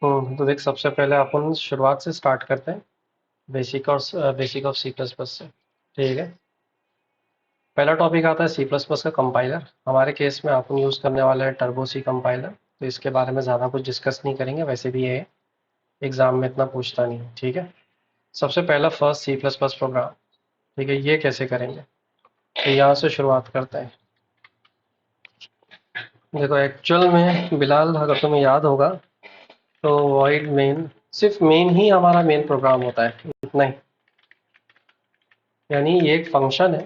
तो देख, सबसे पहले अपन शुरुआत से स्टार्ट करते हैं। Basic of C plus plus से। ठीक है। पहला टॉपिक आता है सी प्लस प्लस का कंपाइलर। हमारे केस में अपन यूज़ करने वाला है टर्बो सी कंपाइलर। तो इसके बारे में ज़्यादा कुछ डिस्कस नहीं करेंगे, वैसे भी ये एग्जाम में इतना पूछता नहीं है। ठीक है। सबसे पहला first C plus plus program. ठीक है, ये कैसे करेंगे? तो यहाँ से शुरुआत करते हैं। देखो, एक्चुअल में बिलाल, अगर तुम्हें याद होगा तो वॉइड मेन, सिर्फ मेन ही हमारा मेन प्रोग्राम होता है, इतना ही। यानी ये एक फंक्शन है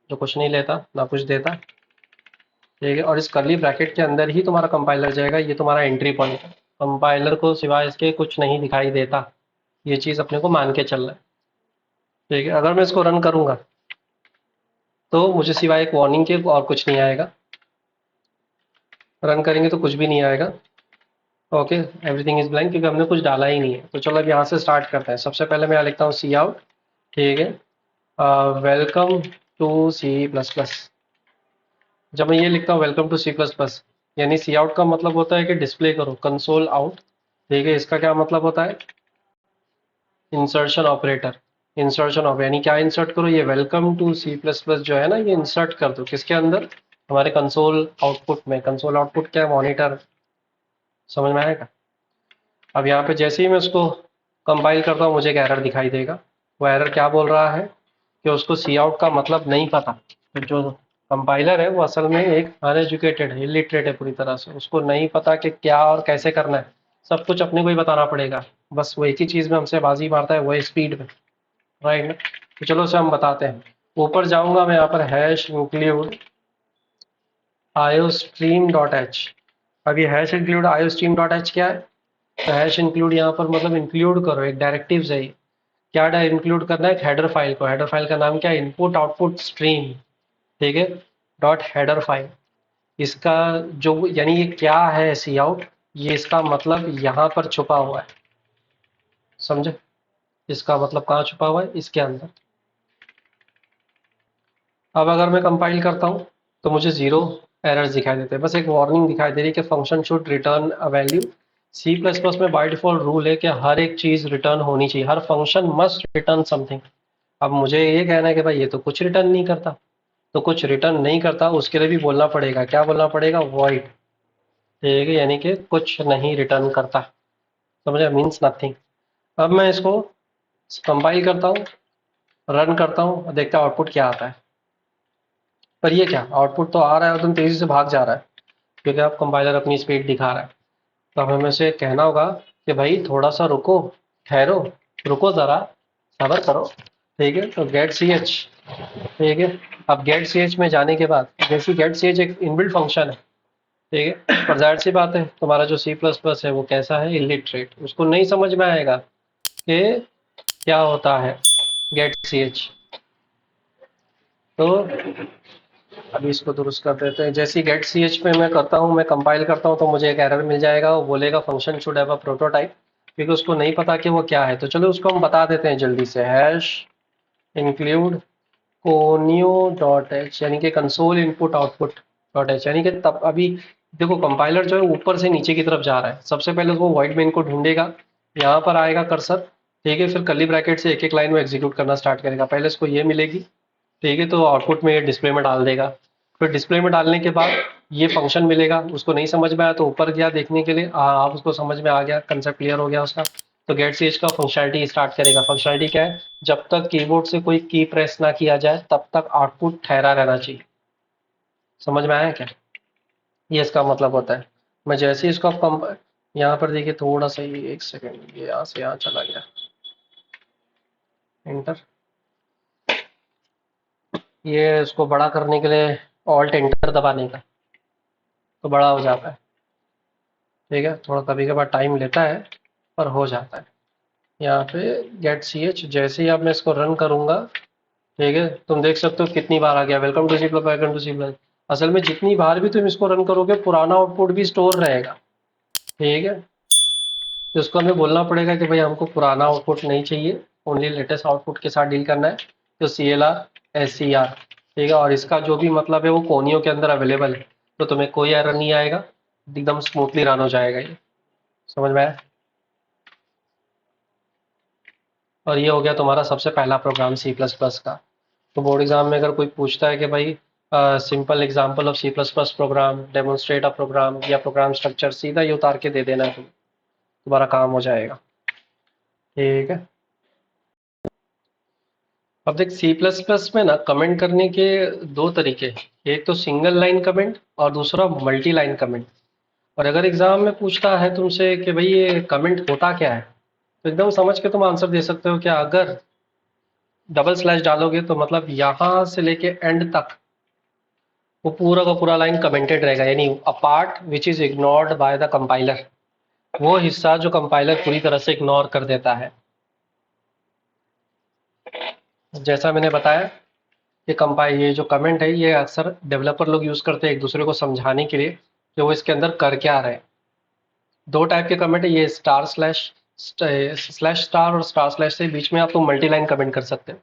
जो कुछ नहीं लेता ना कुछ देता। ठीक है। और इस कर्ली ब्रैकेट के अंदर ही तुम्हारा कंपाइलर जाएगा, ये तुम्हारा एंट्री पॉइंट है। कंपाइलर को सिवाय इसके कुछ नहीं दिखाई देता, ये चीज़ अपने को मान के चलना है। ठीक है। अगर मैं इसको रन करूंगा तो मुझे सिवाय एक वार्निंग के और कुछ नहीं आएगा। रन करेंगे तो कुछ भी नहीं आएगा। ओके, एवरीथिंग इज ब्लैंक, क्योंकि हमने कुछ डाला ही नहीं है। तो चलो अब यहाँ से स्टार्ट करते हैं। सबसे पहले मैं यहाँ लिखता हूँ सी आउट। ठीक है। Welcome to C plus plus. जब मैं ये लिखता हूँ welcome to C plus plus, यानी सी आउट का मतलब होता है कि डिस्प्ले करो कंसोल आउट। ठीक है। इसका क्या मतलब होता है? Insertion operator. इंसर्शन ऑफ यानी क्या इंसर्ट करो? ये welcome to C plus plus जो है ना, ये इंसर्ट कर दो किसके अंदर? हमारे कंसोल आउटपुट में। कंसोल आउटपुट क्या है? मॉनिटर। समझ में आएगा? अब यहाँ पे जैसे ही मैं उसको कंपाइल करता हूँ, मुझे एक एरर दिखाई देगा। वो एरर क्या बोल रहा है? कि उसको सी आउट का मतलब नहीं पता। तो जो कंपाइलर है वो असल में एक अनएजुकेटेड है, इलिटरेट है पूरी तरह से। उसको नहीं पता कि क्या और कैसे करना है। सब कुछ अपने को ही बताना पड़ेगा। बस वो एक ही चीज़ में हमसे बाजी मारता है, वो है स्पीड में। राइट ना? तो चलो उसे हम बताते हैं। ऊपर जाऊंगा मैं, यहाँ पर hash include iostream dot H. अब ये hash include iostream dot H क्या है? तो हैश इंक्लूड यहाँ पर मतलब इंक्लूड करो, एक डायरेक्टिव है ये। क्या इंक्लूड करना है? हेडर फाइल को। हेडर फाइल का नाम क्या है? Input output stream. ठीक है। Dot header file. इसका जो यानी ये क्या है सी आउट, ये इसका मतलब यहाँ पर छुपा हुआ है। समझे? इसका मतलब कहाँ छुपा हुआ है? इसके अंदर। अब अगर मैं कंपाइल करता हूँ तो मुझे जीरो एरर्स दिखाई देते हैं, बस एक वार्निंग दिखाई दे रही है कि function should return a value. C plus plus में बाय डिफॉल्ट रूल है कि हर एक चीज़ रिटर्न होनी चाहिए, हर फंक्शन मस्ट रिटर्न समथिंग। अब मुझे ये कहना है कि भाई ये तो कुछ रिटर्न नहीं करता। तो कुछ रिटर्न नहीं करता उसके लिए भी बोलना पड़ेगा, क्या बोलना पड़ेगा? वॉइड। ठीक है, यानी कि कुछ नहीं रिटर्न करता। समझे? Means nothing. अब मैं इसको कंपाइल करता हूँ, रन करता हूँ और देखता हूँ आउटपुट क्या आता है। पर ये क्या, आउटपुट तो आ रहा है और तुम तेजी से भाग जा रहा है, क्योंकि अब कंपाइलर अपनी स्पीड दिखा रहा है। तो हमें से कहना होगा कि भाई थोड़ा सा रुको, ठहरो, रुको ज़रा, सब्र करो। ठीक है। तो गेट सी एच। ठीक है। अब गेट सी एच में जाने के बाद, जैसे गेट सी एच एक इनबिल्ट फंक्शन है। ठीक है। पर जाहिर सी बात है, तुम्हारा जो सी प्लस प्लस है वो कैसा है? इलिटरेट। उसको नहीं समझ में आएगा कि क्या होता है गेट सी एच। तो अभी इसको दुरुस्त कर देते हैं। जैसे गेट सी एच पे मैं करता हूँ, मैं कंपाइल करता हूँ, तो मुझे एक एरर मिल जाएगा। वो बोलेगा function should have a prototype, क्योंकि उसको नहीं पता कि वो क्या है। तो चलो उसको हम बता देते हैं जल्दी से। Hash include conio dot H, यानी कि console input output dot H. यानी कि तब अभी देखो, कंपाइलर जो है ऊपर से नीचे की तरफ जा रहा है। सबसे पहले वो वाइड मेन को ढूंढेगा, यहाँ पर आएगा कर्सर। ठीक है। फिर कर्ली ब्रैकेट से एक एक लाइन में एग्जीक्यूट करना स्टार्ट करेगा। पहले इसको ये मिलेगी। ठीक है। तो आउटपुट में ये डिस्प्ले में डाल देगा। फिर डिस्प्ले में डालने के बाद ये फंक्शन मिलेगा। उसको नहीं समझ में आया तो ऊपर गया देखने के लिए, हाँ आप उसको समझ में आ गया, कंसेप्ट क्लियर हो गया उसका। तो गेट सी एच का फंक्शनलिटी स्टार्ट करेगा। फंक्शनलिटी क्या है? जब तक कीबोर्ड से कोई की प्रेस ना किया जाए तब तक आउटपुट ठहरा रहना चाहिए। समझ में आया क्या? ये इसका मतलब होता है। मैं जैसे ही इसको कम, यहाँ पर देखिए थोड़ा सा ही, एक सेकेंड, ये यहाँ से यहाँ चला गया। एंटर। ये इसको बड़ा करने के लिए ऑल्ट एंटर दबाने का, तो बड़ा हो जाता है। ठीक है। थोड़ा कभी कभार टाइम लेता है, पर हो जाता है। यहाँ पे गेट सी एच, जैसे ही अब मैं इसको रन करूंगा, ठीक है, तुम देख सकते हो कितनी बार आ गया welcome to C plus, welcome to C plus. असल में जितनी बार भी तुम इसको रन करोगे पुराना आउटपुट भी स्टोर रहेगा। ठीक है। तो इसको हमें बोलना पड़ेगा कि भाई हमको पुराना आउटपुट नहीं चाहिए, ओनली लेटेस्ट आउटपुट के साथ डील करना है। तो C L R S C R. ठीक है। और इसका जो भी मतलब है वो कोनियो के अंदर अवेलेबल है, तो तुम्हें कोई एरर नहीं आएगा, एकदम स्मूथली रन हो जाएगा ये। समझ में आया? और ये हो गया तुम्हारा सबसे पहला प्रोग्राम सी प्लस प्लस का। तो बोर्ड एग्जाम में अगर कोई पूछता है कि भाई simple example of C plus plus program, demonstrate a program या प्रोग्राम स्ट्रक्चर, सीधा ये उतार के दे देना है तुम्हारा काम हो जाएगा। ठीक है। अब देख सी प्लस प्लस में ना कमेंट करने के दो तरीके हैं, एक तो सिंगल लाइन कमेंट और दूसरा मल्टी लाइन कमेंट। और अगर एग्जाम में पूछता है तुमसे कि भाई ये कमेंट होता क्या है, तो एकदम समझ के तुम आंसर दे सकते हो कि अगर डबल स्लैश डालोगे तो मतलब यहाँ से लेके एंड तक वो पूरा का पूरा लाइन कमेंटेड रहेगा, यानी a part which is ignored by the compiler, वो हिस्सा जो कंपाइलर पूरी तरह से इग्नोर कर देता है। जैसा मैंने बताया कि कंपाइल ये जो कमेंट है ये अक्सर डेवलपर लोग यूज करते हैं एक दूसरे को समझाने के लिए कि वो इसके अंदर कर क्या रहे हैं। दो टाइप के कमेंट है, ये स्टार स्लैश स्लैश स्टार और स्टार स्लैश से बीच में आप तुम मल्टी लाइन कमेंट कर सकते हो,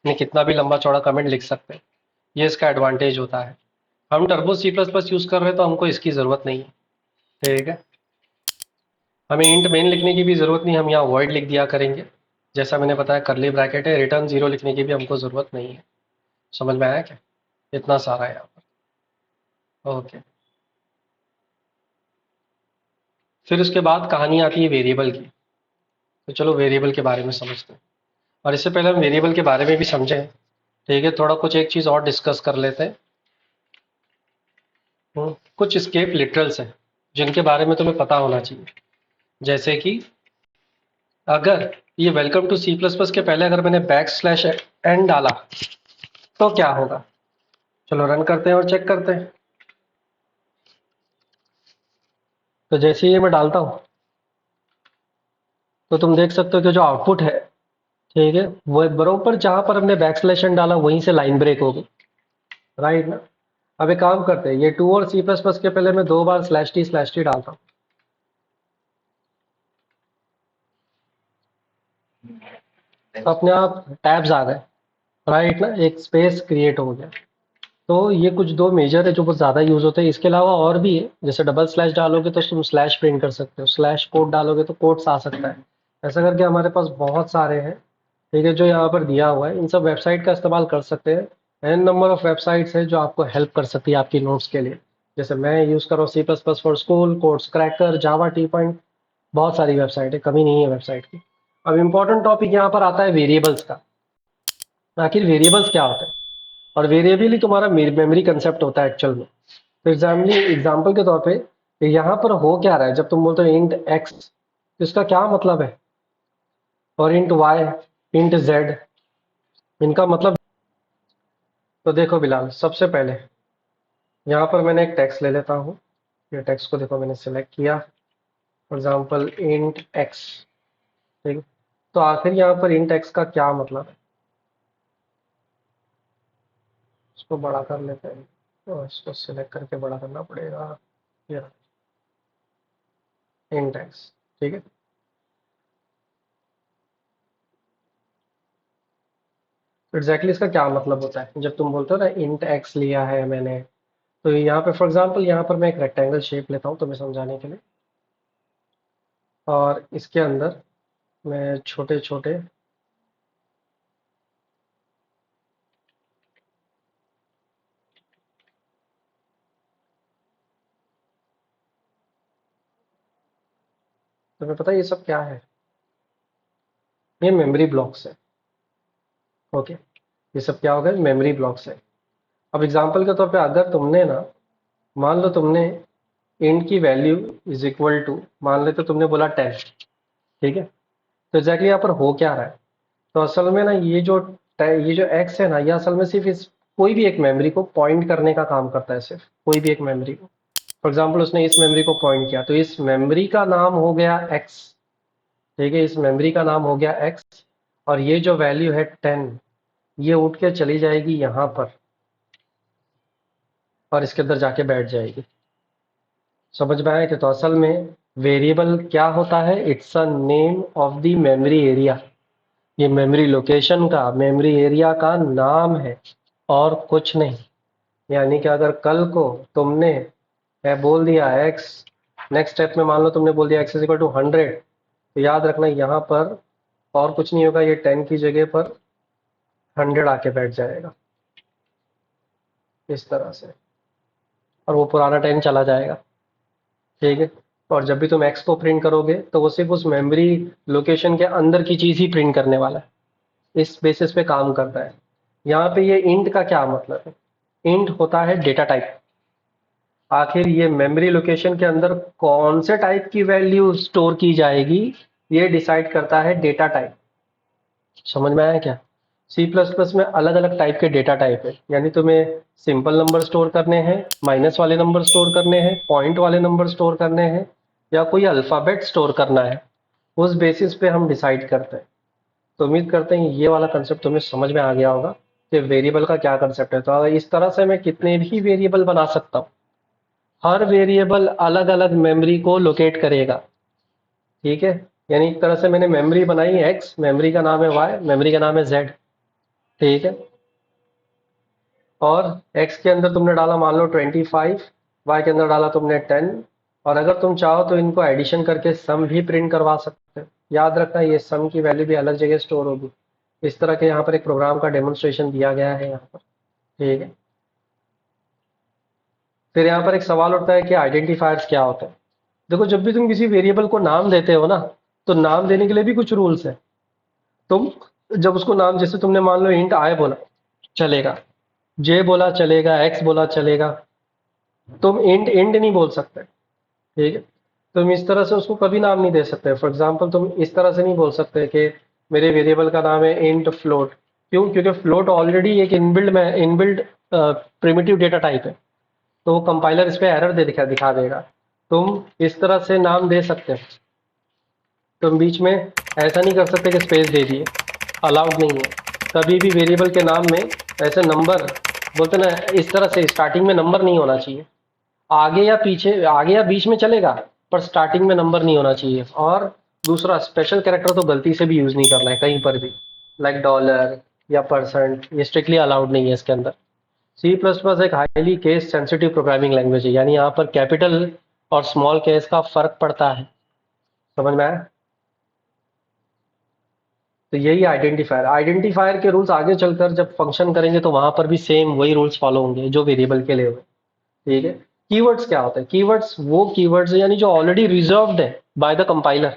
यानी कितना भी लंबा चौड़ा कमेंट लिख सकते हैं। ये इसका एडवांटेज होता है। हम turbo C plus plus use कर रहे हैं तो हमको इसकी जरूरत नहीं है। ठीक है। हमें इंट मेन लिखने की भी ज़रूरत नहीं, हम यहाँ वॉइड लिख दिया करेंगे। जैसा मैंने बताया करली ब्रैकेट है, रिटर्न जीरो लिखने की भी हमको ज़रूरत नहीं है। समझ में आया क्या? इतना सारा है यहाँ पर। ओके। फिर उसके बाद कहानी आती है वेरिएबल की। तो चलो वेरिएबल के बारे में समझते हैं, और इससे पहले हम वेरिएबल के बारे में भी समझें। ठीक है, थोड़ा कुछ एक चीज़ और डिस्कस कर लेते हैं। कुछ स्केप लिटरल्स हैं जिनके बारे में तुम्हें पता होना चाहिए। जैसे कि अगर ये welcome to C plus plus के पहले अगर मैंने बैक स्लैश एन डाला तो क्या होगा? चलो रन करते हैं और चेक करते हैं। तो जैसे ही मैं डालता हूँ तो तुम देख सकते हो कि जो आउटपुट है, ठीक है, वो बरोबर जहां पर हमने बैक स्लैश एन डाला वहीं से लाइन ब्रेक होगी। राइट ना? अब एक काम करते हैं, ये टू और सी प्लस प्लस के पहले मैं दो बार स्लैश टी डालता हूँ, तो अपने आप टैब्स आ गए। राइट ना? एक स्पेस क्रिएट हो गया। तो ये कुछ दो मेजर है जो बहुत ज़्यादा यूज़ होते हैं। इसके अलावा और भी है, जैसे डबल स्लैश डालोगे तो तुम स्लैश प्रिंट कर सकते हो, स्लैश कोड डालोगे तो कोड्स आ सकता है। ऐसा करके हमारे पास बहुत सारे हैं, ठीक है, जो यहाँ पर दिया हुआ है। इन सब वेबसाइट का इस्तेमाल कर सकते हैं। एन नंबर ऑफ वेबसाइट्स है जो आपको हेल्प कर सकती है आपकी नोट्स के लिए। जैसे मैं यूज़ कर रहा हूँ C plus plus for school, codes cracker, Java T point, बहुत सारी वेबसाइट है, कमी नहीं है वेबसाइट की। अब इम्पोर्टेंट टॉपिक यहाँ पर आता है वेरिएबल्स का। आखिर वेरिएबल्स क्या होता है? और वेरिएबल ही तुम्हारा मेमोरी कंसेप्ट होता है एक्चुअल में। तो एग्जाम्पल के तौर पे यहाँ पर हो क्या रहा है जब तुम बोलते हो इंट एक्स, तो इसका क्या मतलब है? और इंट वाई, इंट जेड, इनका मतलब। तो देखो बिलाल, सबसे पहले यहाँ पर मैंने एक टेक्स्ट ले लेता हूँ। ये टेक्स्ट को देखो मैंने सिलेक्ट किया, फॉर एग्जाम्पल इंट एक्स। ठीक है, तो आखिर यहाँ पर इंट एक्स का क्या मतलब है? इसको बड़ा कर लेते हैं, तो इसको सिलेक्ट करके बड़ा करना पड़ेगा। ये इंट एक्स। ठीक है, तो एग्जैक्टली इसका क्या मतलब होता है जब तुम बोलते हो ना इंट एक्स लिया है मैंने? तो यहाँ पे फॉर एग्जांपल यहाँ पर मैं एक रेक्टेंगल शेप लेता हूँ तुम्हें समझाने के लिए, और इसके अंदर मैं छोटे छोटे तुम्हें पता है ये सब क्या है? ये मेमोरी ब्लॉक्स है। ओके, ये सब क्या हो गया? मेमोरी ब्लॉक्स है। अब एग्जांपल के तौर पे अगर तुमने ना, मान लो तुमने इंट की वैल्यू इज इक्वल टू, मान लेते तुमने बोला 10। ठीक है, तो एग्जैक्टली यहाँ पर हो क्या रहा है? तो असल में ना ये जो एक्स है ना, ये असल में सिर्फ इस कोई भी एक मेमोरी को पॉइंट करने का काम करता है, सिर्फ कोई भी एक मेमोरी को। फॉर एग्जाम्पल उसने इस मेमोरी को पॉइंट किया तो इस मेमोरी का नाम हो गया एक्स। ठीक है, इस मेमोरी का नाम हो गया एक्स, और ये जो वैल्यू है 10, ये उठ के चली जाएगी यहाँ पर और इसके अंदर जाके बैठ जाएगी। समझ में आया कि? तो असल में वेरिएबल क्या होता है? It's a name of the memory area. ये मेमोरी लोकेशन का, मेमोरी एरिया का नाम है और कुछ नहीं। यानी कि अगर कल को तुमने बोल दिया एक्स नेक्स्ट स्टेप में मान लो तुमने बोल दिया x इज इक्वल टू 100, तो याद रखना यहाँ पर और कुछ नहीं होगा, ये 10 की जगह पर 100 आके बैठ जाएगा इस तरह से, और वो पुराना 10 चला जाएगा। ठीक है, और जब भी तुम x को प्रिंट करोगे तो वो सिर्फ उस मेमोरी लोकेशन के अंदर की चीज़ ही प्रिंट करने वाला है, इस बेसिस पे काम करता है। यहाँ पे ये इंट का क्या मतलब है? इंट होता है डेटा टाइप। आखिर ये मेमोरी लोकेशन के अंदर कौन से टाइप की वैल्यू स्टोर की जाएगी, ये डिसाइड करता है डेटा टाइप। समझ में आया क्या? सी प्लस प्लस में अलग अलग टाइप के डेटा टाइप है, यानी तुम्हें सिंपल नंबर स्टोर करने हैं, माइनस वाले नंबर स्टोर करने हैं, पॉइंट वाले नंबर स्टोर करने हैं, या कोई अल्फ़ाबेट स्टोर करना है, उस बेसिस पे हम डिसाइड करते हैं। तो उम्मीद करते हैं ये वाला कंसेप्ट तुम्हें समझ में आ गया होगा कि वेरिएबल का क्या कंसेप्ट है। तो इस तरह से मैं कितने भी वेरिएबल बना सकता हूँ, हर वेरिएबल अलग अलग मेमोरी को लोकेट करेगा। ठीक है, यानी एक तरह से मैंने मेमोरी बनाई है एक्स, मेमोरी का नाम है वाई, मेमोरी का नाम है जेड। ठीक है, और x के अंदर तुमने डाला मान लो 25, y के अंदर डाला तुमने 10, और अगर तुम चाहो तो इनको एडिशन करके सम भी प्रिंट करवा सकते हो। याद रखना ये सम की वैल्यू भी अलग जगह स्टोर होगी। इस तरह के यहाँ पर एक प्रोग्राम का डेमोन्स्ट्रेशन दिया गया है यहाँ पर। ठीक है, फिर यहाँ पर एक सवाल उठता है कि आइडेंटिफायर्स क्या होता है। देखो, जब भी तुम किसी वेरिएबल को नाम देते हो ना, तो नाम देने के लिए भी कुछ रूल्स है। तुम जब उसको नाम, जैसे तुमने मान लो इंट आई बोला चलेगा, जे बोला चलेगा, एक्स बोला चलेगा, तुम इंट इंड नहीं बोल सकते। ठीक है, तुम इस तरह से उसको कभी नाम नहीं दे सकते। फॉर एग्जांपल तुम इस तरह से नहीं बोल सकते कि मेरे वेरिएबल का नाम है इंट फ्लोट। क्यों? क्योंकि फ्लोट ऑलरेडी एक इनबिल्ड में इनबिल्ड प्रिमिटिव डेटा टाइप है, तो वो कंपाइलर इस पे एरर दे दिखा देगा। तुम इस तरह से नाम दे सकते हो, तुम बीच में ऐसा नहीं कर सकते कि स्पेस दे दिए, अलाउड नहीं है। कभी भी वेरिएबल के नाम में ऐसे नंबर बोलते ना, इस तरह से स्टार्टिंग में नंबर नहीं होना चाहिए। आगे या पीछे, आगे या बीच में चलेगा, पर स्टार्टिंग में नंबर नहीं होना चाहिए। और दूसरा, स्पेशल कैरेक्टर तो गलती से भी यूज नहीं करना है कहीं पर भी, लाइक डॉलर या परसेंट, ये स्ट्रिक्टली अलाउड नहीं है इसके अंदर। सी प्लस प्लस एक highly case sensitive programming language है, यानी यहाँ पर कैपिटल और स्मॉल केस का फर्क पड़ता है। समझ में आया? तो यही आइडेंटिफायर, आइडेंटिफायर के रूल्स आगे चलकर जब फंक्शन करेंगे तो वहां पर भी सेम वही रूल्स फॉलो होंगे जो वेरिएबल के लिए हुए। ठीक है, कीवर्ड्स क्या होता है? कीवर्ड्स वो कीवर्ड्स है यानी जो ऑलरेडी रिजर्व्ड है बाय द कंपाइलर,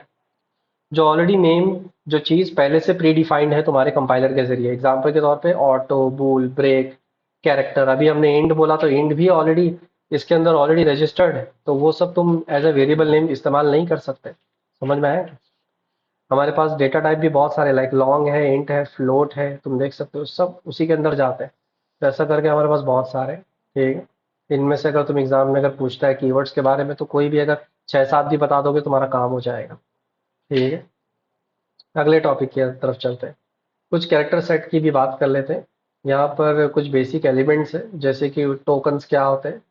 जो ऑलरेडी नेम, जो चीज पहले से प्री डिफाइंड है तुम्हारे कंपाइलर के जरिए। एग्जांपल के तौर पे ऑटो, बूल, ब्रेक, कैरेक्टर। अभी हमने इंड बोला तो इंड भी ऑलरेडी इसके अंदर ऑलरेडी रजिस्टर्ड है, तो वो सब तुम एज ए वेरिएबल नेम इस्तेमाल नहीं कर सकते। समझ में आया? हमारे पास डेटा टाइप भी बहुत सारे, लाइक लॉन्ग है, इंट है, फ्लोट है, तुम देख सकते हो सब उसी के अंदर जाते हैं। तो ऐसा करके हमारे पास बहुत सारे। ठीक है, इनमें से अगर तुम एग्जाम में अगर पूछता है कीवर्ड्स के बारे में, तो कोई भी अगर 6-7 भी बता दोगे तुम्हारा काम हो जाएगा। ठीक है, अगले टॉपिक की तरफ चलते हैं। कुछ कैरेक्टर सेट की भी बात कर लेते हैं। यहाँ पर कुछ बेसिक एलिमेंट्स है, जैसे कि टोकन्स क्या होते हैं।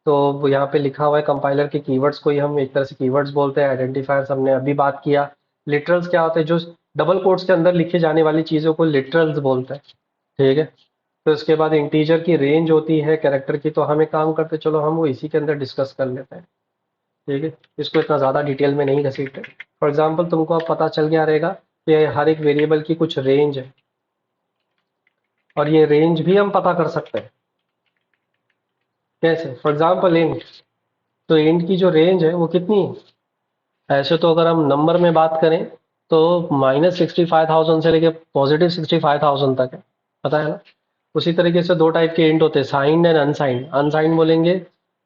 तो वो यहाँ पे लिखा हुआ है, कंपाइलर के कीवर्ड्स को ही हम एक तरह से कीवर्ड्स बोलते हैं। आइडेंटिफायर्स हमने अभी बात किया। लिटरल्स क्या होते हैं? जो डबल कोट्स के अंदर लिखे जाने वाली चीज़ों को लिटरल्स बोलते हैं। ठीक है, तो इसके बाद इंटीजर की रेंज होती है कैरेक्टर की, तो हम एक काम करते, चलो हम वो इसी के अंदर डिस्कस कर लेते हैं। ठीक है, इसको इतना ज़्यादा डिटेल में नहीं घसीटते। फॉर एग्जाम्पल तुमको अब पता चल गया रहेगा कि हर एक वेरिएबल की कुछ रेंज है, और ये रेंज भी हम पता कर सकते हैं। कैसे? फॉर एग्जाम्पल इंट, तो इंट की जो रेंज है वो कितनी है? ऐसे तो अगर हम नंबर में बात करें तो -65,000 से लेके +65,000 तक है, पता है ना? उसी तरीके से दो टाइप के इंट होते हैं, साइंड एंड अनसाइंड। अनसाइंड बोलेंगे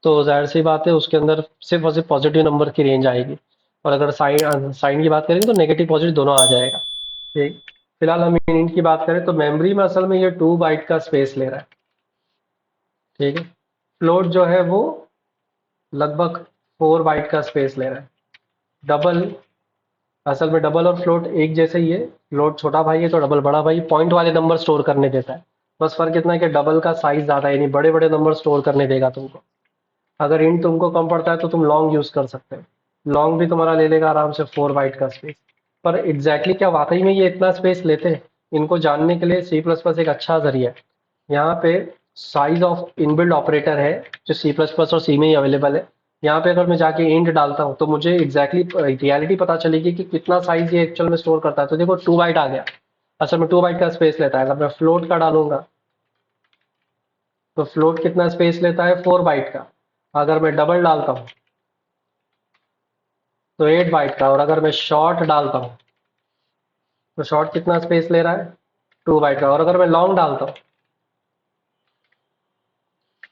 तो जाहिर सी बात है उसके अंदर सिर्फ और सिर्फ पॉजिटिव नंबर की रेंज आएगी, और अगर साइन साइन की बात करेंगे तो नेगेटिव पॉजिटिव दोनों आ जाएगा। ठीक, फिलहाल हम इंट की बात करें तो मेमोरी में असल में ये 2 बाइट का स्पेस ले रहा है। ठीक है, फ्लोट जो है वो लगभग 4 बाइट का स्पेस ले रहा है। डबल, असल में डबल और फ्लोट एक जैसे ही है। फ्लोट छोटा भाई है तो डबल बड़ा भाई, पॉइंट वाले नंबर स्टोर करने देता है। बस फर्क इतना है कि डबल का साइज ज्यादा है, यानी बड़े बड़े नंबर स्टोर करने देगा तुमको। अगर इंट तुमको कम पड़ता है तो तुम लॉन्ग यूज कर सकते हो, लॉन्ग भी तुम्हारा ले लेगा आराम से 4 बाइट का स्पेस। पर एग्जैक्टली क्या वाकई में ये इतना स्पेस लेते हैं, इनको जानने के लिए सी प्लस प्लस एक अच्छा जरिया है। यहाँ पे साइज ऑफ इनबिल्ड ऑपरेटर है जो सी प्लस प्लस और सी में ही अवेलेबल है। यहाँ पे अगर मैं जाके इंट डालता हूँ तो मुझे एग्जैक्टली रियलिटी पता चलेगी कि कितना साइज ये एक्चुअल में स्टोर करता है। तो देखो 2 बाइट आ गया, असल में 2 बाइट का स्पेस लेता है। अगर मैं फ्लोट का डालूंगा तो फ्लोट कितना स्पेस लेता है, 4 बाइट का। अगर मैं डबल डालता हूँ तो 8 बाइट का। और अगर मैं शॉर्ट डालता हूँ तो शॉर्ट कितना स्पेस ले रहा है, 2 बाइट का। और अगर मैं लॉन्ग डालता हूँ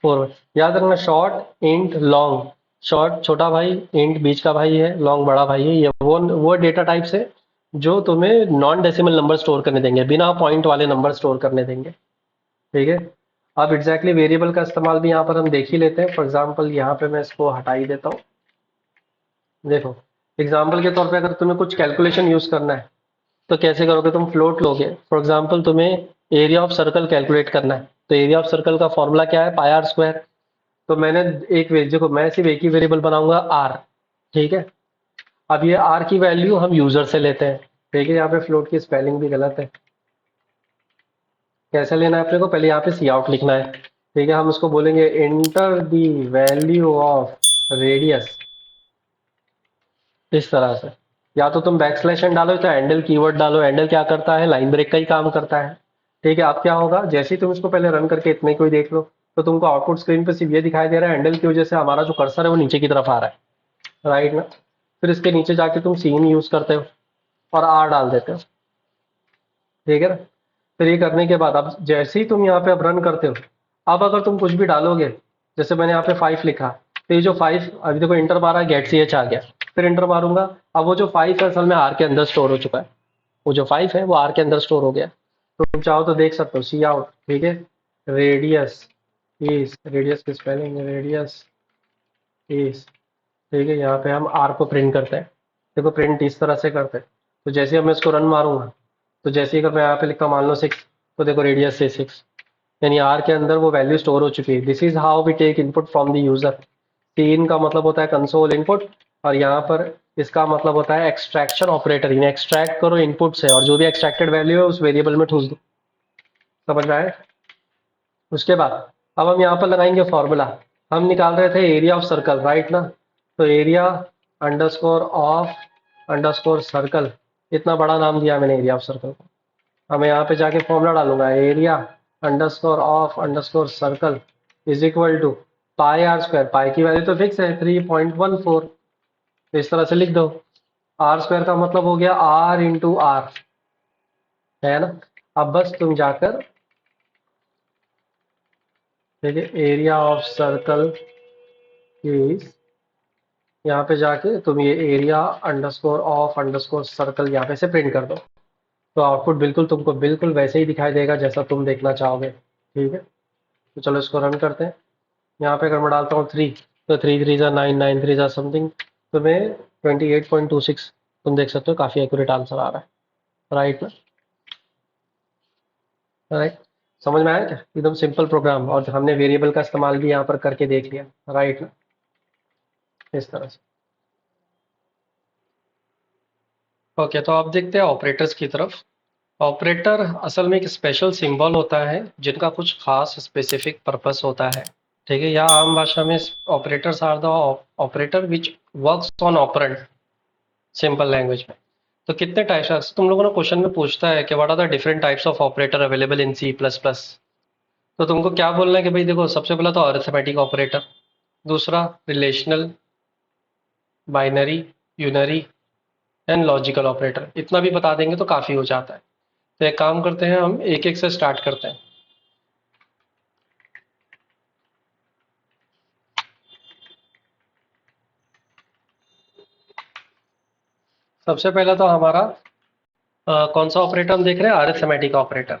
4 बाइट। याद रखना, शॉर्ट इंट लॉन्ग, शॉर्ट छोटा भाई, इंट बीच का भाई है, लॉन्ग बड़ा भाई है। ये वो डेटा टाइप्स है जो तुम्हें नॉन डेसिमल नंबर स्टोर करने देंगे, बिना पॉइंट वाले नंबर स्टोर करने देंगे। ठीक है। अब एग्जैक्टली वेरिएबल का इस्तेमाल भी यहाँ पर हम देख ही लेते हैं। फॉर एग्जाम्पल यहाँ पे मैं इसको हटा ही देता हूँ। देखो, एग्जाम्पल के तौर पे अगर तुम्हें कुछ कैलकुलेशन यूज करना है तो कैसे करोगे, तुम फ्लोट लोगे। फॉर एग्जाम्पल तुम्हें एरिया ऑफ सर्कल कैलकुलेट करना है, तो एरिया ऑफ सर्कल का फॉर्मूला क्या है, पाई आर स्क्वायर। तो मैंने देखो, मैं सिर्फ एक ही वेरिएबल बनाऊंगा, आर। ठीक है। अब ये आर की वैल्यू हम यूजर से लेते हैं। ठीक है, यहाँ पे फ्लोट की स्पेलिंग भी गलत है। कैसे लेना है अपने को, पहले यहाँ पे सी आउट लिखना है। ठीक है, हम उसको बोलेंगे inter the value of radius, इस तरह से। या तो तुम बैक स्लैश एन डालो, तो हैंडल कीवर्ड डालो। हैंडल क्या करता है, लाइन ब्रेक का ही काम करता है। ठीक है। अब क्या होगा, जैसे ही तुम इसको पहले रन करके इतने को ही देख लो तो तुमको आउटपुट स्क्रीन पे सिर्फ ये दिखाई दे रहा है, हैंडल की वजह से हमारा जो कर्सर है वो नीचे की तरफ आ रहा है, राइट ना। फिर इसके नीचे जाके तुम सीन यूज करते हो और आर डाल देते हो। ठीक है ना। फिर ये करने के बाद अब जैसे ही तुम यहाँ पे अब रन करते हो, अब अगर तुम कुछ भी डालोगे, जैसे मैंने यहाँ पे 5 लिखा, तो ये जो 5 अभी देखो इंटर मारा, गेट सी एच आ गया। फिर इंटर मारूंगा, अब वो जो 5 है असल में आर के अंदर स्टोर हो चुका है। वो जो 5 है वो आर के अंदर स्टोर हो गया। तो तुम चाहो तो देख सकते हो, सी आउट। ठीक है। रेडियस इज, रेडियस की स्पेलिंग रेडियस इज। ठीक है, यहाँ पे हम आर को प्रिंट करते हैं। देखो प्रिंट इस तरह से करते हैं। तो जैसे ही मैं इसको रन मारूंगा, तो जैसे ही अगर मैं यहाँ पे लिखता मान लो 6, तो देखो रेडियस से 6, यानी आर के अंदर वो वैल्यू स्टोर हो चुकी है। This is how we take input from the user. तीन का मतलब होता है कंसोल इनपुट, और यहाँ पर इसका मतलब होता है एक्सट्रैक्शन ऑपरेटर। इन्हें एक्सट्रैक्ट करो इनपुट से, और जो भी एक्सट्रैक्टेड वैल्यू है उस वेरिएबल में ठूस दो। समझ में आए। उसके बाद अब हम यहाँ पर लगाएंगे फॉर्मूला। हम निकाल रहे थे एरिया ऑफ सर्कल, राइट ना। तो area underscore of underscore circle, इतना बड़ा नाम दिया मैंने एरिया ऑफ सर्कल को। अब मैं यहाँ पे जाके फॉर्मूला डालूंगा, area underscore of underscore circle is equal to pi r square. Pi की वैल्यू तो फिक्स है 3.14, तो इस तरह से लिख दो। आर स्क्वायर का मतलब हो गया आर इंटू आर, है ना। अब बस तुम जाकर, ठीक है, एरिया ऑफ सर्कल इज, यहाँ पे जाके तुम ये area underscore of underscore circle यहाँ पे से प्रिंट कर दो। तो आउटपुट बिल्कुल तुमको बिल्कुल वैसे ही दिखाई देगा जैसा तुम देखना चाहोगे। ठीक है। तो चलो इसको रन करते हैं। यहाँ पे अगर मैं डालता हूँ 3, तो 3 3 9, 9 3 समथिंग, तो मैं 28.26, तुम देख सकते हो काफ़ी एक्यूरेट आंसर आ रहा है, राइट ना। राइट। समझ में आया क्या, एकदम सिंपल प्रोग्राम, और हमने वेरिएबल का इस्तेमाल भी यहाँ पर करके देख लिया, राइट ना, इस तरह से। ओके, तो आप देखते हैं ऑपरेटर्स की तरफ। ऑपरेटर असल में एक स्पेशल सिंबल होता है जिनका कुछ खास स्पेसिफिक पर्पस होता है। ठीक है, या आम भाषा में operators are the operator which works on operand, simple language में। तो कितने टाइप्स, तुम लोगों ने क्वेश्चन में पूछता है कि what are the different types of operator available in C plus plus. तो तुमको क्या बोलना है कि भाई देखो, सबसे पहला तो अरिथमेटिक ऑपरेटर, दूसरा relational, binary, unary and logical operator. इतना भी बता देंगे तो काफ़ी हो जाता है। तो एक काम करते हैं, हम एक एक से स्टार्ट करते हैं। सबसे पहला तो हमारा कौन सा ऑपरेटर हम देख रहे हैं, arithmetic operator.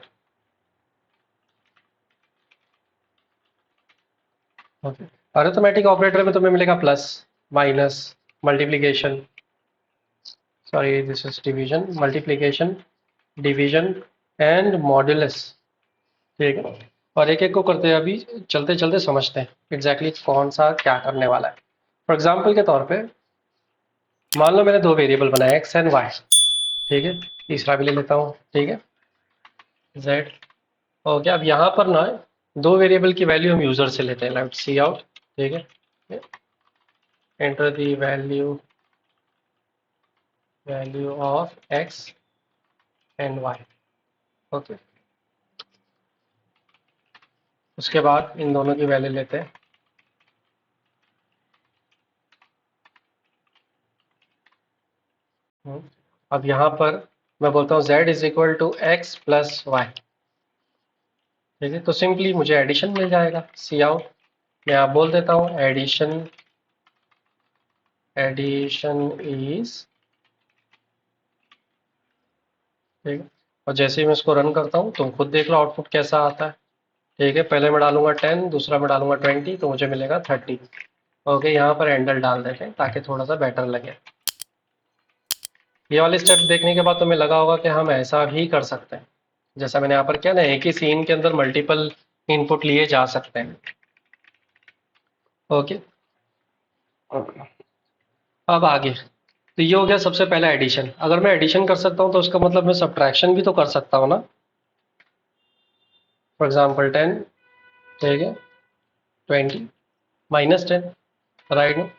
Okay. Arithmetic operator में तुम्हें मिलेगा plus, minus, multiplication, sorry this is division, multiplication, division and modulus. ठीक है। और एक एक को करते हैं, अभी चलते चलते समझते हैं एग्जैक्टली कौन सा क्या करने वाला है। फॉर एग्जाम्पल के तौर पे मान लो मैंने दो वेरिएबल बनाए, एक्स एंड वाई। ठीक है। तीसरा भी ले लेता हूँ। ठीक है, जेड हो गया। अब यहाँ पर ना दो वेरिएबल की वैल्यू हम यूजर से लेते हैं, लेट सी आउट। ठीक है। Enter the value of x and y। Okay, उसके बाद इन दोनों की वैल्यू लेते हैं। अब यहाँ पर मैं बोलता हूँ z is equal to X plus Y. ठीक है, तो सिंपली मुझे एडिशन मिल जाएगा। सी आउट मैं आप बोल देता हूँ एडिशन इज, ठीक है, और जैसे ही मैं इसको रन करता हूँ तुम खुद देख लो आउटपुट कैसा आता है। ठीक है, पहले मैं डालूंगा 10, दूसरा मैं डालूंगा 20, तो मुझे मिलेगा 30। ओके, यहाँ पर हैंडल डाल देते हैं ताकि थोड़ा सा बेटर लगे। ये वाले स्टेप देखने के बाद तुम्हें लगा होगा कि हम ऐसा भी कर सकते हैं, जैसा मैंने यहाँ पर किया ना, एक ही सीन के अंदर मल्टीपल इनपुट लिए जा सकते हैं। ओके, अब आगे तो ये हो गया सबसे पहला एडिशन। अगर मैं एडिशन कर सकता हूँ तो उसका मतलब मैं सब्ट्रैक्शन भी तो कर सकता हूँ ना। फॉर एग्जाम्पल 10, ठीक है, 20 माइनस 10, राइट।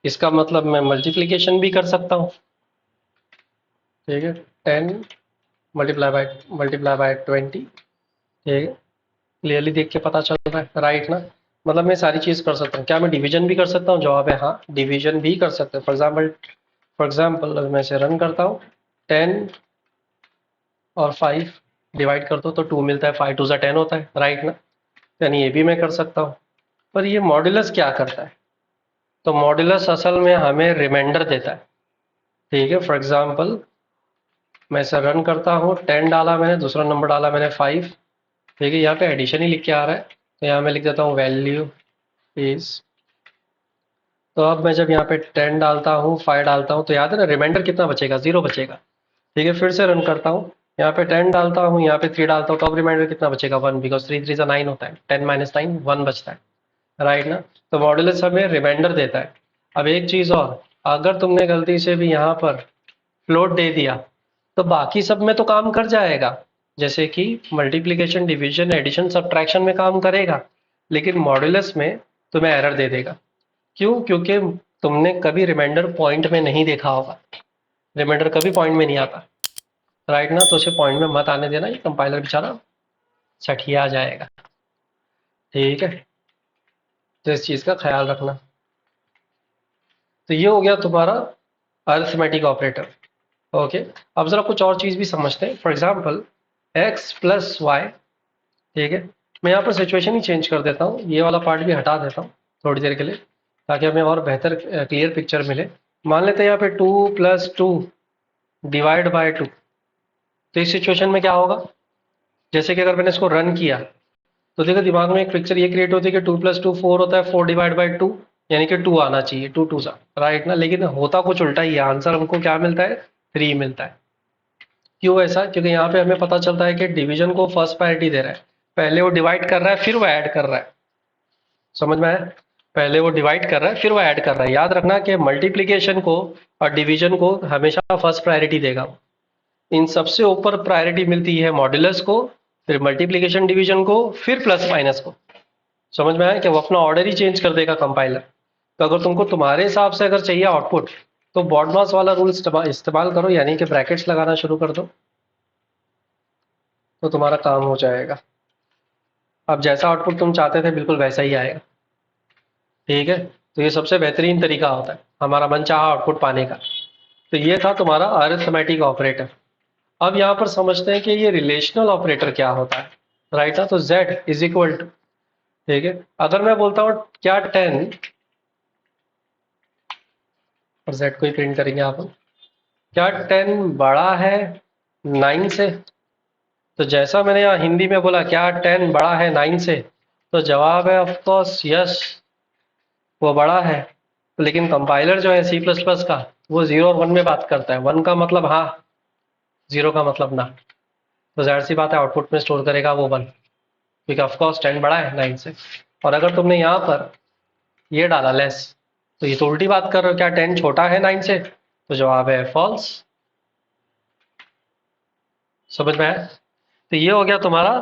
इसका मतलब मैं मल्टीप्लीकेशन भी कर सकता हूँ। ठीक है, 10 मल्टीप्लाई बाय 20। ठीक है, क्लियरली देख के पता चल रहा है, राइट ना। मतलब मैं सारी चीज़ कर सकता हूँ। क्या मैं डिवीजन भी कर सकता हूँ? जवाब है हाँ, डिवीजन भी कर सकते हैं। फॉर एग्जाम्पल अगर मैं इसे रन करता हूँ, 10 और 5 डिवाइड कर दो तो 2 मिलता है, 5 2 ज़ा 10 होता है, राइट ना। यानी ये भी मैं कर सकता हूँ। पर ये मॉड्यूलस क्या करता है? तो मॉड्यूलस असल में हमें रिमाइंडर देता है। ठीक है, फॉर एग्जाम्पल मैं इसे रन करता हूँ, 10 डाला मैंने, दूसरा नंबर डाला मैंने 5। ठीक है, यहाँ पे एडिशन ही लिख के आ रहा है, तो यहाँ मैं लिख देता हूँ वैल्यू इज। तो अब मैं जब यहाँ पे 10 डालता हूँ, 5 डालता हूँ, तो याद है ना रिमाइंडर कितना बचेगा? 0 बचेगा। ठीक है, फिर से रन करता हूँ, यहाँ पे 10 डालता हूँ, यहाँ पे 3 डालता हूँ, तो अब रिमाइंडर कितना बचेगा? 1, बिकॉज 3 3 9 होता है, 10 माइनस 9 1 बचता है, राइट ना। तो मॉड्यूलस हमें रिमाइंडर देता है। अब एक चीज़ और, अगर तुमने गलती से भी यहाँ पर फ्लोट दे दिया तो बाकी सब में तो काम कर जाएगा, जैसे कि मल्टीप्लिकेशन, डिवीजन, एडिशन, सब्ट्रैक्शन में काम करेगा, लेकिन मॉड्यूलस में तुम्हें एरर दे देगा। क्यों? क्योंकि तुमने कभी रिमाइंडर पॉइंट में नहीं देखा होगा। रिमाइंडर कभी पॉइंट में नहीं आता, राइट ना। तो उसे पॉइंट में मत आने देना, ये कंपाइलर बेचारा सठिया जाएगा। ठीक है, तो इस चीज़ का ख्याल रखना। तो ये हो गया तुम्हारा अरिथमेटिक ऑपरेटर। ओके, अब जरा कुछ और चीज़ भी समझते हैं। For example X plus Y. ठीक है, मैं यहाँ पर सिचुएशन ही चेंज कर देता हूँ, ये वाला पार्ट भी हटा देता हूँ थोड़ी देर के लिए, ताकि हमें और बेहतर क्लियर पिक्चर मिले। मान लेते हैं यहाँ पे 2 + 2 डिवाइड बाय 2। तो इस सिचुएशन में क्या होगा? जैसे कि अगर मैंने इसको रन किया तो देखो दिमाग में एक पिक्चर ये क्रिएट होती है कि 2 + 2 4 होता है, 4 डिवाइड बाई 2 यानी कि 2 आना चाहिए, 2 2 सा, राइट ना। लेकिन होता कुछ उल्टा ही है, आंसर हमको क्या मिलता है? 3 मिलता है। क्यों ऐसा? क्योंकि यहाँ पे हमें पता चलता है कि डिवीजन को फर्स्ट प्रायोरिटी दे रहा है। पहले वो डिवाइड कर रहा है, फिर वो ऐड कर रहा है। समझ में आया? पहले वो डिवाइड कर रहा है, फिर वो ऐड कर रहा है। याद रखना कि मल्टीप्लिकेशन को और डिवीजन को हमेशा फर्स्ट प्रायोरिटी देगा। इन सबसे ऊपर प्रायोरिटी मिलती है मॉड्यूलस को, फिर मल्टीप्लिकेशन डिवीजन को, फिर प्लस माइनस को। समझ में आया कि वो अपना ऑर्डर ही चेंज कर देगा कंपाइलर। तो अगर तुमको तुम्हारे हिसाब से अगर चाहिए आउटपुट, तो बॉडमास वाला रूल इस्तेमाल करो, यानी कि ब्रैकेट्स लगाना शुरू कर दो, तो तुम्हारा काम हो जाएगा। अब जैसा आउटपुट तुम चाहते थे बिल्कुल वैसा ही आएगा। ठीक है, तो ये सबसे बेहतरीन तरीका होता है हमारा मनचाहा आउटपुट पाने का। तो ये था तुम्हारा अरिथमेटिक ऑपरेटर। अब यहाँ पर समझते हैं कि ये रिलेशनल ऑपरेटर क्या होता है, राइट ना। तो z इज इक्वल टू, ठीक है, अगर मैं बोलता हूँ क्या 10, और z को ही प्रिंट करेंगे आप, क्या 10 बड़ा है 9 से? तो जैसा मैंने यहाँ हिंदी में बोला क्या 10 बड़ा है 9 से, तो जवाब है ऑफ कोर्स यस, वो बड़ा है। लेकिन कंपाइलर जो है सी प्लस प्लस का, वो 0 और 1 में बात करता है। 1 का मतलब हाँ, 0 का मतलब ना। तो जाहिर सी बात है आउटपुट में स्टोर करेगा वो 1, क्योंकि ऑफकोर्स 10 बड़ा है 9 से। और अगर तुमने यहाँ पर ये डाला लेस, तो ये तो उल्टी बात कर रहे हो, क्या 10 छोटा है 9 से? तो जवाब है फॉल्स। समझ में आया? तो ये हो गया तुम्हारा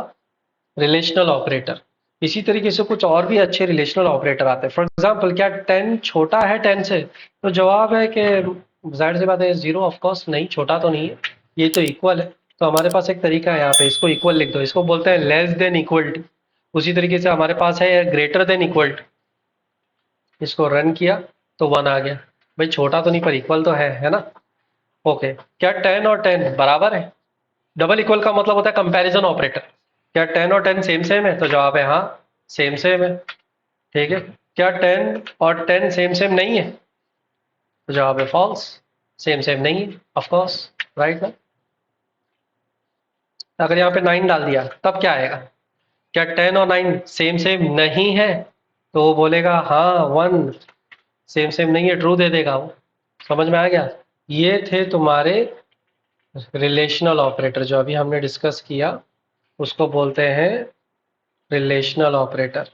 रिलेशनल ऑपरेटर। इसी तरीके से कुछ और भी अच्छे रिलेशनल ऑपरेटर आते हैं। फॉर एग्जांपल, क्या 10 छोटा है 10 से? तो जवाब है कि जाहिर सी बात है, जीरो ऑफ कोर्स नहीं, छोटा तो नहीं है, ये तो इक्वल है। तो हमारे पास एक तरीका है, यहाँ पे इसको इक्वल लिख दो, इसको बोलते हैं लेस देन इक्वल टू। उसी तरीके से हमारे पास है ग्रेटर देन इक्वल टू, इसको रन किया तो 1 आ गया। भाई छोटा तो नहीं पर इक्वल तो है ना? ओके, क्या 10 और 10 बराबर है? डबल इक्वल का मतलब होता है कंपैरिजन ऑपरेटर। क्या 10 और 10 सेम सेम है? तो जवाब है हाँ, सेम सेम है। ठीक है, क्या 10 और 10 सेम सेम नहीं है? तो जवाब है फॉल्स, सेम सेम नहीं है ऑफ कोर्स, राइट ना? अगर यहाँ पे 9 डाल दिया तब क्या आएगा? क्या 10 और 9 सेम सेम नहीं है? तो वो बोलेगा हाँ 1 सेम सेम नहीं है, ट्रू दे देगा वो। समझ में आ गया? ये थे तुम्हारे रिलेशनल ऑपरेटर, जो अभी हमने डिस्कस किया उसको बोलते हैं रिलेशनल ऑपरेटर।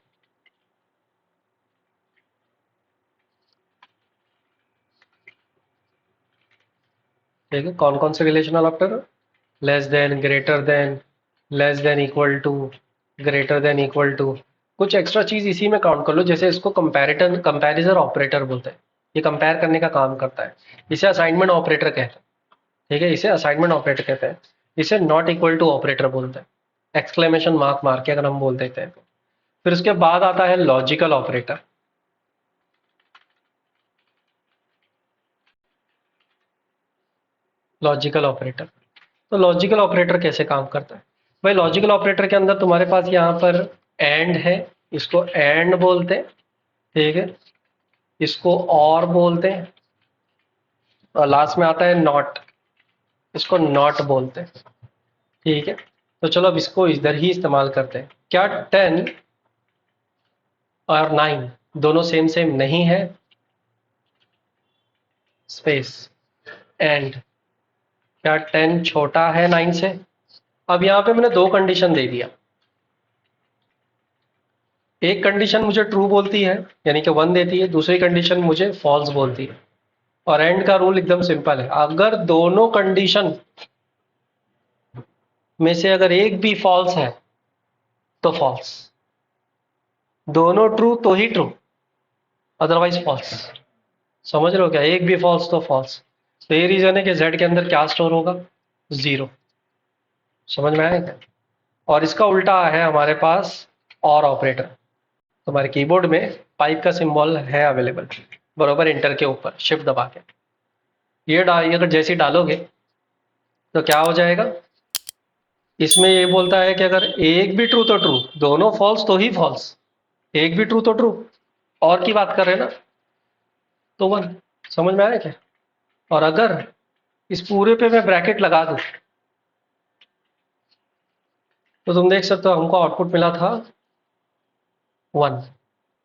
ठीक है, कौन कौन से relational operator? Less than, greater than, less than equal to, greater than equal to. कुछ एक्स्ट्रा चीज इसी में काउंट कर लो, जैसे इसको कंपैरिटन कंपैरिजन ऑपरेटर बोलते हैं, ये कंपेयर करने का काम करता है। इसे असाइनमेंट ऑपरेटर कहते हैं। ठीक है, इसे असाइनमेंट ऑपरेटर कहते हैं। इसे नॉट इक्वल टू ऑपरेटर बोलते हैं, एक्सक्लेमेशन मार्क मार के अगर हम बोल देते हैं तो। फिर उसके बाद आता है लॉजिकल ऑपरेटर। लॉजिकल ऑपरेटर, तो लॉजिकल ऑपरेटर कैसे काम करता है? भाई लॉजिकल ऑपरेटर के अंदर तुम्हारे पास यहाँ पर एंड है, इसको एंड बोलते हैं। ठीक है, इसको और बोलते हैं, और लास्ट में आता है नॉट, इसको नॉट बोलते हैं। ठीक है, तो चलो अब इसको इधर ही इस्तेमाल करते हैं। क्या 10 और 9 दोनों सेम सेम नहीं है? स्पेस एंड, क्या 10 छोटा है 9 से? अब यहाँ पे मैंने दो कंडीशन दे दिया। एक कंडीशन मुझे ट्रू बोलती है, यानी कि 1 देती है, दूसरी कंडीशन मुझे फॉल्स बोलती है। और एंड का रूल एकदम सिंपल है, अगर दोनों कंडीशन में से अगर एक भी फॉल्स है तो फॉल्स, दोनों ट्रू तो ही ट्रू, अदरवाइज फॉल्स। समझ रहे हो क्या? एक भी फॉल्स तो फॉल्स। तो ये रीजन है कि जेड के अंदर क्या स्टोर होगा? जीरो। समझ में आया क्या? और इसका उल्टा है हमारे पास और ऑपरेटर। तुम्हारे कीबोर्ड में पाइप का सिंबल है अवेलेबल, बरोबर इंटर के ऊपर शिफ्ट दबा के ये अगर जैसे ही डालोगे तो क्या हो जाएगा? इसमें ये बोलता है कि अगर एक भी ट्रू तो ट्रू, दोनों फॉल्स तो ही फॉल्स, एक भी ट्रू तो ट्रू, और की बात कर रहे हैं ना, तो 1। समझ में आया क्या? और अगर इस पूरे पे मैं ब्रैकेट लगा दूं तो तुम देख सकते हो हमको आउटपुट मिला था 1।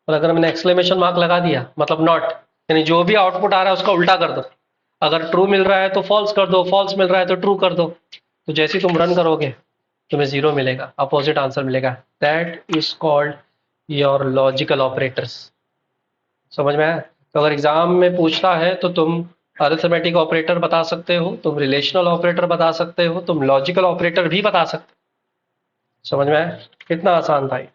और अगर मैंने एक्सक्लेमेशन मार्क लगा दिया मतलब नॉट, यानी जो भी आउटपुट आ रहा है उसका उल्टा कर दो। अगर ट्रू मिल रहा है तो फॉल्स कर दो, फॉल्स मिल रहा है तो ट्रू कर दो। तो जैसे ही तुम रन करोगे तुम्हें जीरो मिलेगा, अपोजिट आंसर मिलेगा। That is called your logical operators. समझ में आया? तो अगर एग्जाम में पूछता है तो तुम अरिथमेटिक ऑपरेटर बता सकते हो, तुम रिलेशनल ऑपरेटर बता सकते हो, तुम लॉजिकल ऑपरेटर भी बता सकते हो। समझ में आया? कितना आसान था ये।